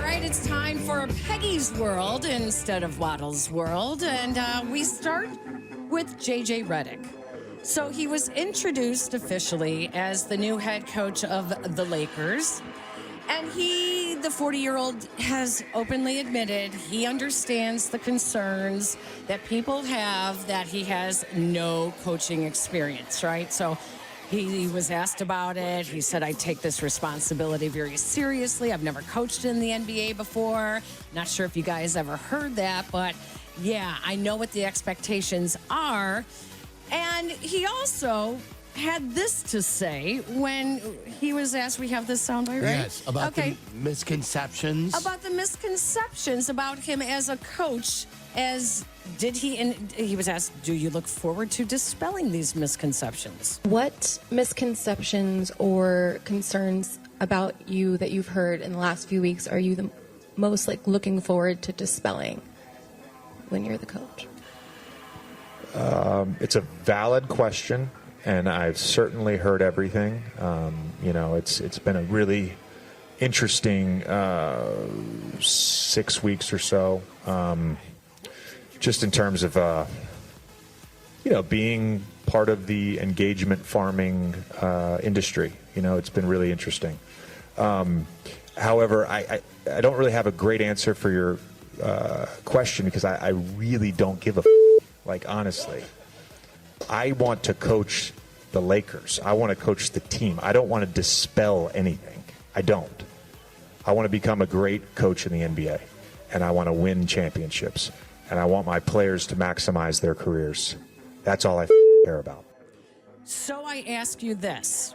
right, it's time for Peggy's World instead of Waddle's World. And we start with JJ Redick. So he was introduced officially as the new head coach of the Lakers. And he, the 40-year-old, has openly admitted he understands the concerns that people have that he has no coaching experience, right? So he was asked about it. He said, I take this responsibility very seriously. I've never coached in the NBA before. Not sure if you guys ever heard that, but yeah, I know what the expectations are. And he also had this to say when he was asked, we have this soundbite, right? Yes, about the misconceptions. About the misconceptions about him as a coach. He was asked, do you look forward to dispelling these misconceptions? What misconceptions or concerns about you that you've heard in the last few weeks are you the most looking forward to dispelling when you're the coach? It's a valid question, and I've certainly heard everything. It's been a really interesting 6 weeks or so. Just in terms of, being part of the engagement farming industry. It's been really interesting. However, I don't really have a great answer for your question because I really don't give a honestly. I want to coach the Lakers. I want to coach the team. I don't want to dispel anything. I don't. I want to become a great coach in the NBA, and I want to win championships. And I want my players to maximize their careers. That's all I care about. So I ask you this.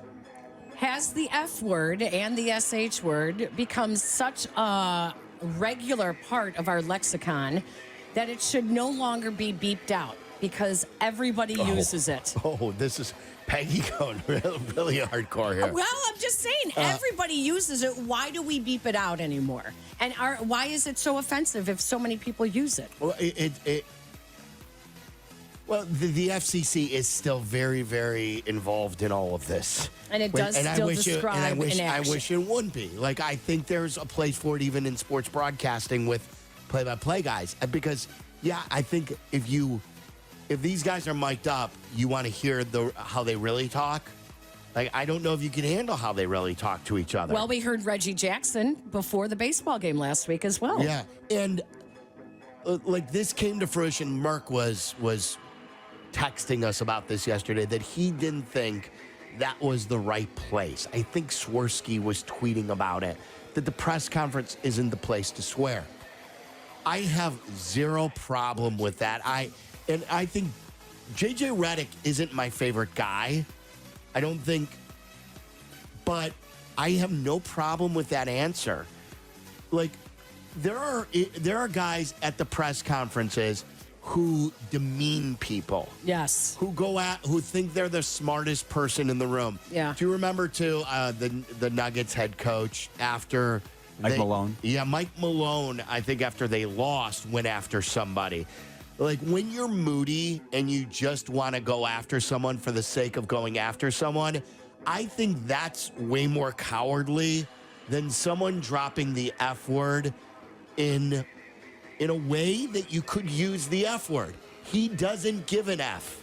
Has the F word and the SH word become such a regular part of our lexicon that it should no longer be beeped out because everybody uses it? Oh, this is Peggy going really hardcore here. Well, I'm just saying, everybody uses it. Why do we beep it out anymore? And why is it so offensive if so many people use it? Well, the FCC is still very, very involved in all of this. And it does still describe an action. I wish it wouldn't be. I think there's a place for it even in sports broadcasting with play-by-play guys. Because, yeah, I think if these guys are mic'd up, you want to hear how they really talk. I don't know if you can handle how they really talk to each other. Well, we heard Reggie Jackson before the baseball game last week as well. Yeah, and this came to fruition. Merck was texting us about this yesterday that he didn't think that was the right place. I think Swirsky was tweeting about it, that the press conference isn't the place to swear. I have zero problem with that. I think JJ Redick isn't my favorite guy. I don't think, but I have no problem with that answer. There are guys at the press conferences who demean people. Yes. Who think they're the smartest person in the room. Yeah. Do you remember the Nuggets head coach after Mike Malone? Yeah, Mike Malone, I think after they lost, went after somebody. When you're moody and you just want to go after someone for the sake of going after someone, I think that's way more cowardly than someone dropping the F word in a way that you could use the F word. He doesn't give an F.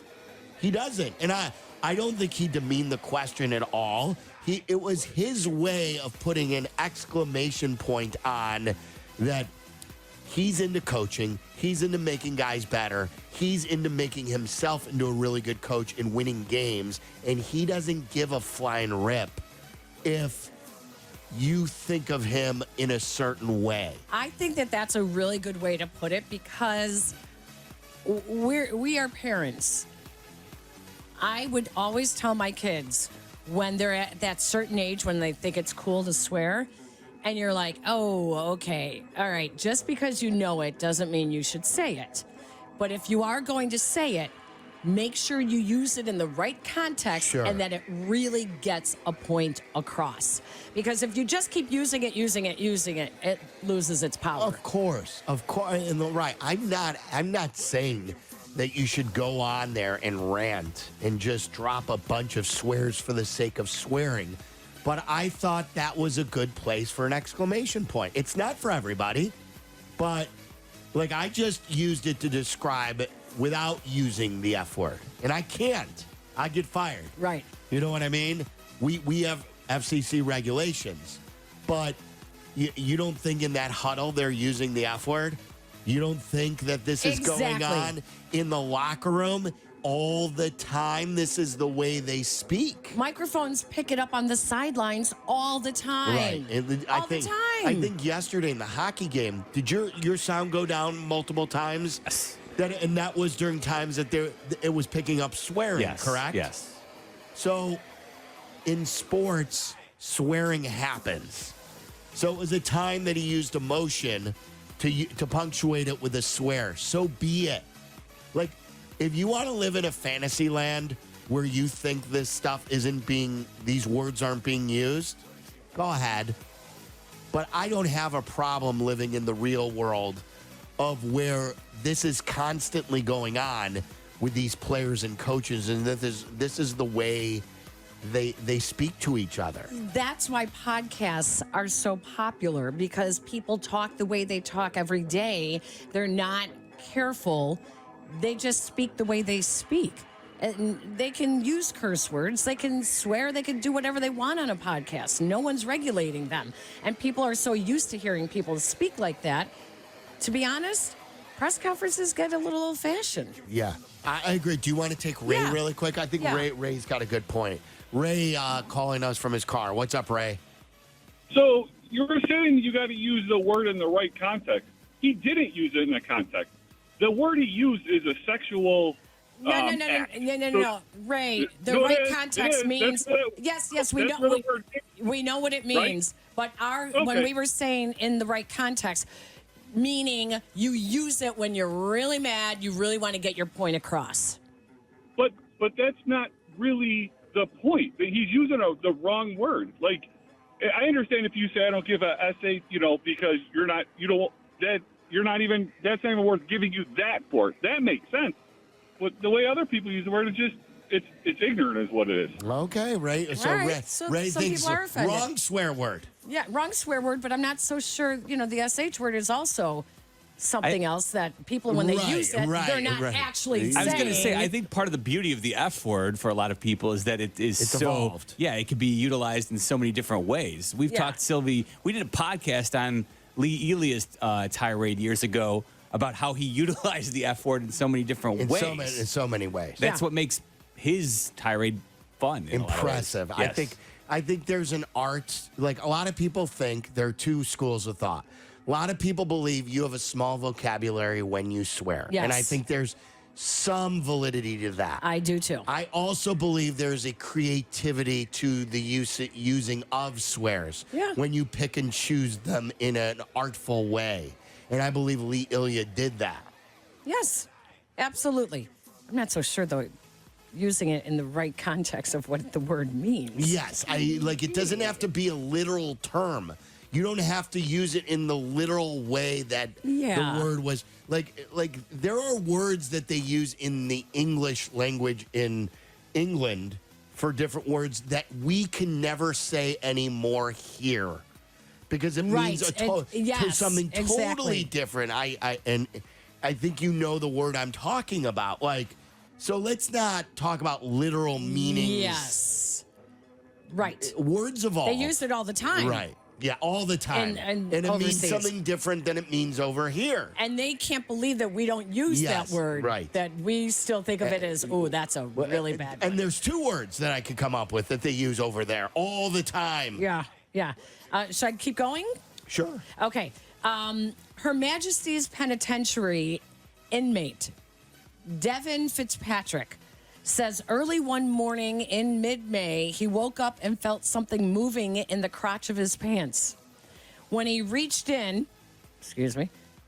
He doesn't. And I don't think he demeaned the question at all. It was his way of putting an exclamation point on that. He's into coaching. He's into making guys better. He's into making himself into a really good coach and winning games. And he doesn't give a flying rip if you think of him in a certain way. I think that that's a really good way to put it because we are parents. I would always tell my kids when they're at that certain age when they think it's cool to swear, and you're like, oh, okay, all right, just because you know it doesn't mean you should say it. But if you are going to say it, make sure you use it in the right context and that it really gets a point across. Because if you just keep using it, it loses its power. Of course. And right, I'm not saying that you should go on there and rant and just drop a bunch of swears for the sake of swearing. but I thought that was a good place for an exclamation point. It's not for everybody, but like I just used it to describe it without using the F word. And I can't. I get fired. Right. You know what I mean? We have FCC regulations, but you don't think in that huddle they're using the F word? You don't think that this is going on in the locker room all the time? This is the way they speak. Microphones pick it up on the sidelines all the time. Right. All the time. I think yesterday in the hockey game, did your sound go down multiple times? Yes. And that was during times that it was picking up swearing, Yes. correct? Yes. So in sports, swearing happens. So it was a time that he used emotion to punctuate it with a swear. So be it. Like, if you want to live in a fantasy land where you think this stuff these words aren't being used, go ahead. But I don't have a problem living in the real world of where this is constantly going on with these players and coaches, and this is the way they speak to each other. That's why podcasts are so popular, because people talk the way they talk every day. They're not careful. They just speak the way they speak. And they can use curse words. They can swear. They can do whatever they want on a podcast. No one's regulating them. And people are so used to hearing people speak like that. To be honest, press conferences get a little old-fashioned. Yeah, I agree. Do you want to take Ray really quick? I think Ray's got a good point. Ray calling us from his car. What's up, Ray? So you were saying you got to use the word in the right context. He didn't use it in the context. The word he used is a sexual No. Ray, the right context means yes. We know what it means. Right? But when we were saying in the right context, meaning you use it when you're really mad, you really want to get your point across. But that's not really the point. He's using the wrong word. Like, I understand if you say I don't give a essay, because that's not even worth giving you that for. That makes sense. But the way other people use the word is just it's ignorant is what it is. Okay, Ray. So right. Ray some thinks people are offended. wrong swear word. Yeah, wrong swear word, but I'm not so sure, the SH word is also something else that people, when they use it, they're not actually saying. I was going to say, I think part of the beauty of the F word for a lot of people is that it's so evolved. Yeah, it could be utilized in so many different ways. We've talked, Silvy, we did a podcast on Lee Elia's tirade years ago about how he utilized the F word in so many different ways. In so many ways. That's what makes his tirade fun. Impressive. Yes. I think there's an art. Like, a lot of people think there are two schools of thought. A lot of people believe you have a small vocabulary when you swear. Yes. And I think there's some validity to that. I do too. I also believe there's a creativity to the using of swears. Yeah. When you pick and choose them in an artful way. And I believe Lee Ilia did that. Yes, absolutely. I'm not so sure, though, using it in the right context of what the word means. Yes, it doesn't have to be a literal term. You don't have to use it in the literal way that the word was. Like there are words that they use in the English language in England for different words that we can never say anymore here because it means something totally different. I think the word I'm talking about. Like, so let's not talk about literal meanings. Yes. Right. Words evolve. They use it all the time. Right. Yeah, all the time. And it overseas. means something different than it means over here. And they can't believe that we don't use that word. Right. That we still think of it as, that's a really bad word. And there's two words that I could come up with that they use over there all the time. Yeah. Should I keep going? Sure. Okay. Her Majesty's Penitentiary inmate, Devin Fitzpatrick, says early one morning in mid-May, he woke up and felt something moving in the crotch of his pants. When he reached in,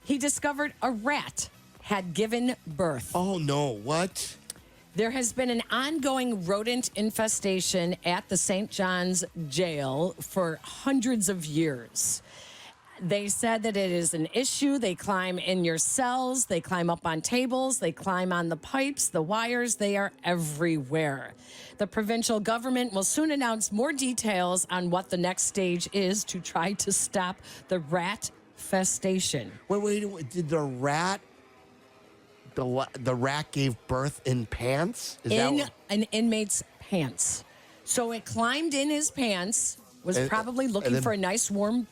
he discovered a rat had given birth. Oh, no. What? There has been an ongoing rodent infestation at the St. John's jail for hundreds of years. They said that it is an issue. They climb in your cells, they climb up on tables, they climb on the pipes, the wires, they are everywhere. The provincial government will soon announce more details on what the next stage is to try to stop the rat festation. Wait, did the rat gave birth in pants? An inmate's pants. So it climbed in his pants, was probably looking for a nice, warm,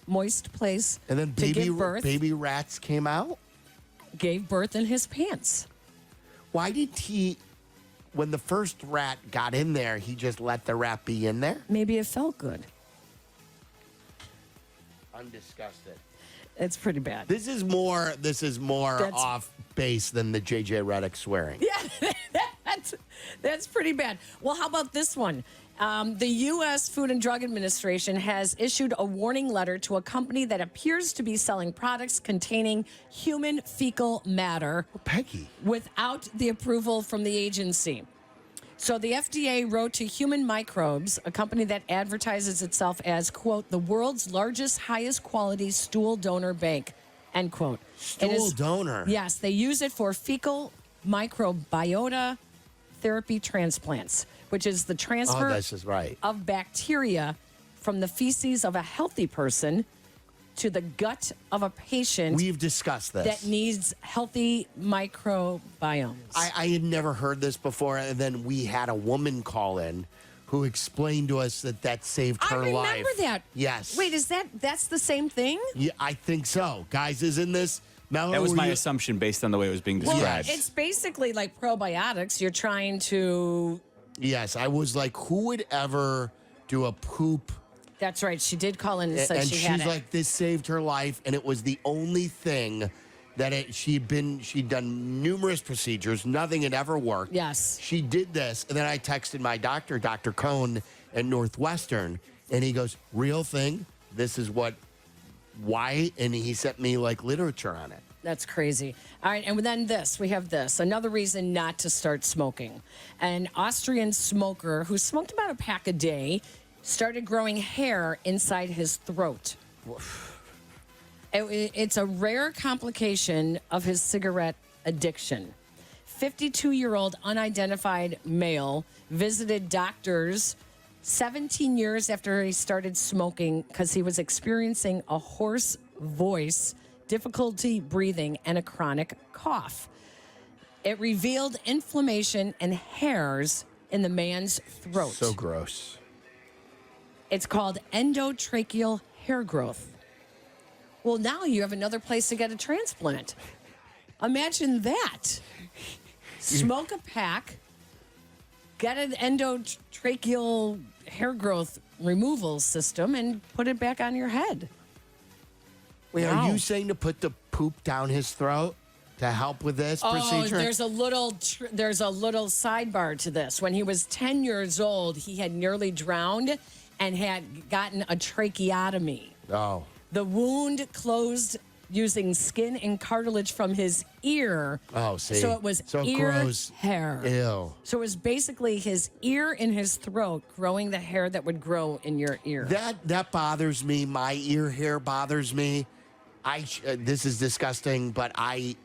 moist place and then to give birth. Baby rats came out? Gave birth in his pants. Why did he, when the first rat got in there, he just let the rat be in there? Maybe it felt good. I'm disgusted. It's pretty bad. This is more That's- off base than the JJ Redick swearing. Yeah, that's pretty bad. Well, how about this one? The U.S. Food and Drug Administration has issued a warning letter to a company that appears to be selling products containing human fecal matter Peggy. without the approval from the agency. So the FDA wrote to Human Microbes, a company that advertises itself as, quote, the world's largest, highest quality stool donor bank, end quote. Stool donor? Yes, they use it for fecal microbiota therapy transplants, which is the transfer this is right. of bacteria from the feces of a healthy person to the gut of a patient We've discussed this. that needs healthy microbiomes. I had never heard this before, and then we had a woman call in who explained to us that saved her life. I remember that. Yes. Wait, that's the same thing? Yeah, I think so. Guys, isn't this... Melanie, That was were my you- assumption based on the way it was being Well, described. it's basically like probiotics. You're trying to. Yes, I was like, who would ever do a poop? That's right. She did call in and said And she had she's it. like, this saved her life, and it was the only thing that she'd done numerous procedures, nothing had ever worked. Yes. She did this, and then I texted my doctor, Dr. Cohn at Northwestern, and he goes, real thing, this is why, and he sent me like literature on it. That's crazy. All right, and then we have this. Another reason not to start smoking. An Austrian smoker who smoked about a pack a day started growing hair inside his throat. It's a rare complication of his cigarette addiction. 52-year-old unidentified male visited doctors 17 years after he started smoking because he was experiencing a hoarse voice, difficulty breathing, and a chronic cough. It revealed inflammation and hairs in the man's throat. So gross. It's called endotracheal hair growth. Well, now you have another place to get a transplant. Imagine that. Smoke a pack, get an endotracheal hair growth removal system, and put it back on your head. Wait, Wow. are you saying to put the poop down his throat to help with this procedure? There's a little sidebar to this. When he was 10 years old, he had nearly drowned and had gotten a tracheotomy. Oh. The wound closed using skin and cartilage from his ear. Oh, see. So it was So it ear grows. hair. Ew. So it was basically his ear in his throat growing the hair that would grow in your ear. That bothers me. My ear hair bothers me. This is disgusting, but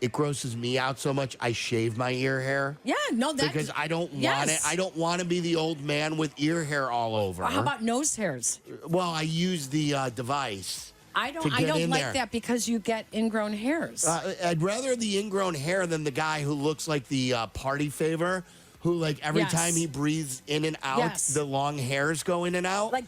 it grosses me out so much. I shave my ear hair. Yeah, no, that's Because I don't want yes. it. I don't want to be the old man with ear hair all over. How about nose hairs? Well, I use the device. I to don't get in like there. that because you get ingrown hairs. I'd rather the ingrown hair than the guy who looks like the party favor, who like every Yes. time he breathes in and out, Yes. the long hairs go in and out. Like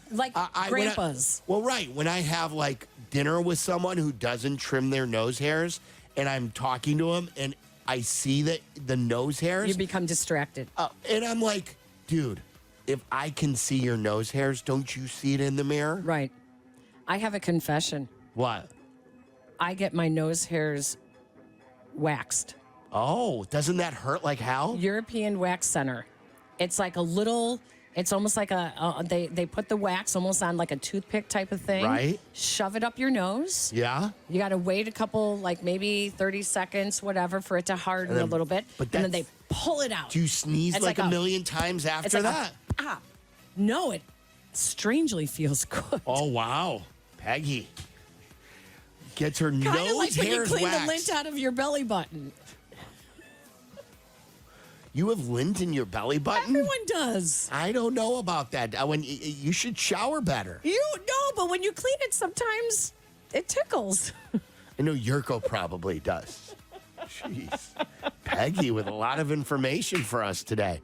grandpas. Right. When I have like dinner with someone who doesn't trim their nose hairs, and I'm talking to them, and I see that the nose hairs, You become distracted. and I'm like, dude, if I can see your nose hairs, don't you see it in the mirror? Right. I have a confession. What? I get my nose hairs waxed. Oh, doesn't that hurt like hell? European Wax Center. It's like a little. It's almost like they put the wax almost on like a toothpick type of thing. Right. Shove it up your nose. Yeah. You got to wait a couple, like maybe 30 seconds, whatever, for it to harden And a then- little bit. but and then they that's- pull it out. Do you sneeze It's like like a a- million times It's after like that? No, it strangely feels good. Oh, wow. Peggy. gets her Kind of nose like when you hairs clean waxed. the lint out of your belly button. You have lint in your belly button? Everyone does. I don't know about that. When you should shower better. You know, but when you clean it, sometimes it tickles. I know Yurko probably does. Jeez. Peggy with a lot of information for us today.